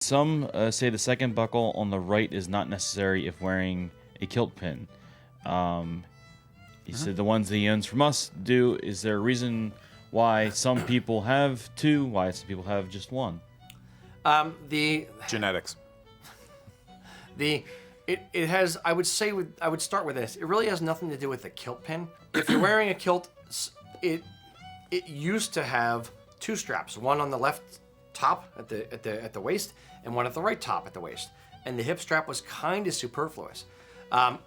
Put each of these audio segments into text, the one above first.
Some say the second buckle on the right is not necessary if wearing a kilt pin. He said the ones that he owns from us do. Is there a reason why some people have two, why some people have just one? The Genetics. It has, I would start with this. It really has nothing to do with the kilt pin. If you're wearing a kilt, it used to have two straps, one on the left top at the waist and one at the right top at the waist. And the hip strap was kind of superfluous.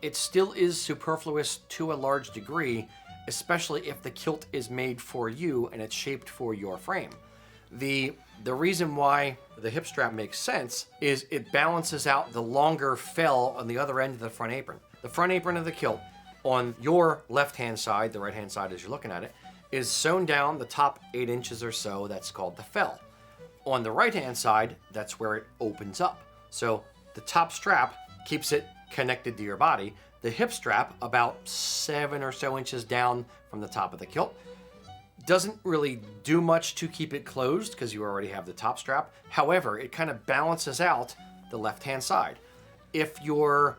It still is superfluous to a large degree, especially if the kilt is made for you and it's shaped for your frame. The reason why the hip strap makes sense is it balances out the longer fell on the other end of the front apron. The front apron of the kilt on your left-hand side, the right-hand side as you're looking at it, is sewn down the top 8 inches or so. That's called the fell. On the right-hand side, that's where it opens up. So the top strap keeps it connected to your body. The hip strap, about 7 or so inches down from the top of the kilt, doesn't really do much to keep it closed because you already have the top strap. However, it kind of balances out the left-hand side. If you're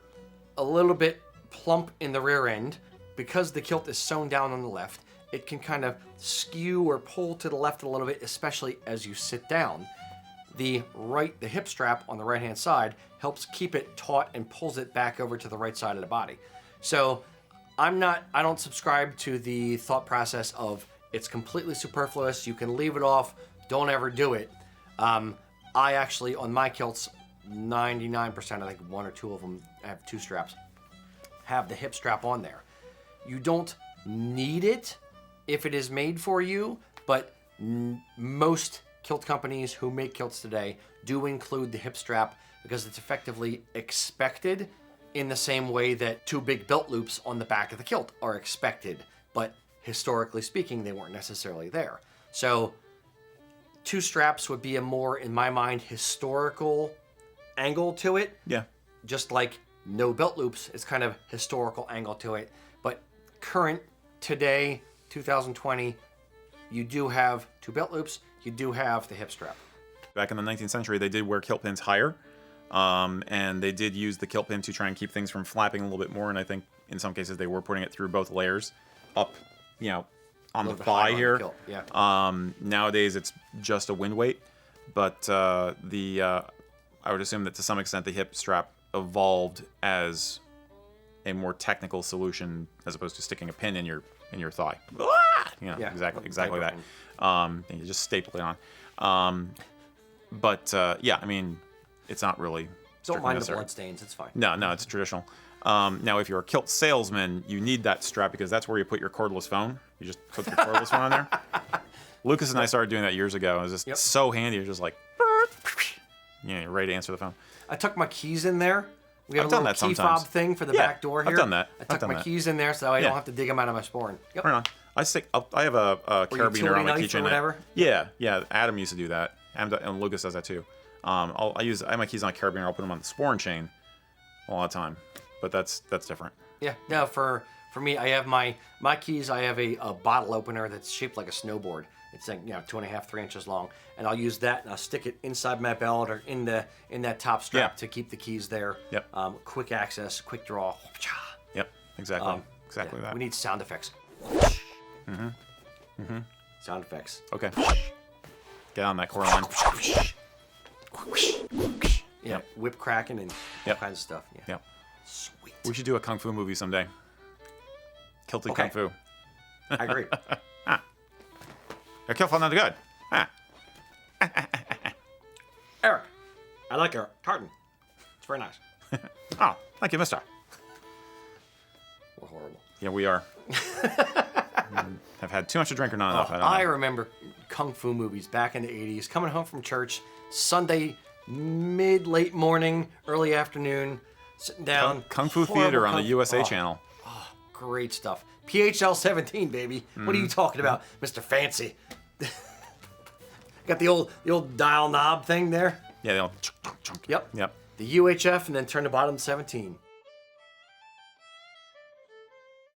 a little bit plump in the rear end, because the kilt is sewn down on the left, it can kind of skew or pull to the left a little bit, especially as you sit down. The hip strap on the right-hand side helps keep it taut and pulls it back over to the right side of the body. So I don't subscribe to the thought process of it's completely superfluous, you can leave it off, don't ever do it. I actually, on my kilts, 99%, I think one or two of them have two straps, have the hip strap on there. You don't need it if it is made for you, but most kilt companies who make kilts today do include the hip strap because it's effectively expected, in the same way that two big belt loops on the back of the kilt are expected, but historically speaking, they weren't necessarily there. So two straps would be a more, in my mind, historical angle to it. Yeah. Just like no belt loops, it's kind of historical angle to it. But current, today, 2020, you do have two belt loops, you do have the hip strap. Back in the 19th century, they did wear kilt pins higher, and they did use the kilt pin to try and keep things from flapping a little bit more, and I think in some cases they were putting it through both layers, up, on the thigh here. Yeah. Nowadays it's just a wind weight, but I would assume that to some extent the hip strap evolved as a more technical solution as opposed to sticking a pin in your thigh. Yeah. Exactly that. And you just staple it on. Yeah, I mean, it's not really. Don't mind necessary. the blood stains, it's fine. No, it's traditional. Now, if you're a kilt salesman, you need that strap because that's where you put your cordless phone. You just put your cordless phone on there. Lucas and I started doing that years ago. It was just so handy. You're just like, you're ready to answer the phone. I tuck my keys in there. We have I've a done little that key sometimes. fob thing for the back door here. I've done that. I tuck my keys in there so I don't have to dig them out of my sporran. Yep. Right on. I have a carabiner on my knife or keychain. whatever? Yeah. Adam used to do that, and Lucas does that too. I have my keys on a carabiner. I'll put them on the sporran chain a lot of time, but that's different. Yeah. No, for me, I have my keys. I have a bottle opener that's shaped like a snowboard. It's like 2.5, 3 inches long, and I'll use that and I'll stick it inside my belt or in that top strap to keep the keys there. Yep. Quick access, quick draw. Yep. Exactly. Exactly that. We need sound effects. Sound effects. Okay. Get on that core line. Yeah. Whip cracking and all kinds of stuff. Yeah. Yep. Sweet. We should do a kung fu movie someday. Kilty kung fu. I agree. Your kill felt not good. Eric, I like your tartan. It's very nice. Oh, thank you, mister. We're horrible. Yeah, we are. Have had too much to drink or not enough. I don't I know. remember kung fu movies back in the 80s, coming home from church, Sunday, late morning, early afternoon, sitting down. Kung Fu horrible Theater on the kung- USA oh, channel. Great stuff. PHL 17, baby. What are you talking about, Mr. Fancy? Got the old dial knob thing there. Yeah, they all chunk, chunk, chunk. Yep. Yep. The UHF and then turn the bottom to 17.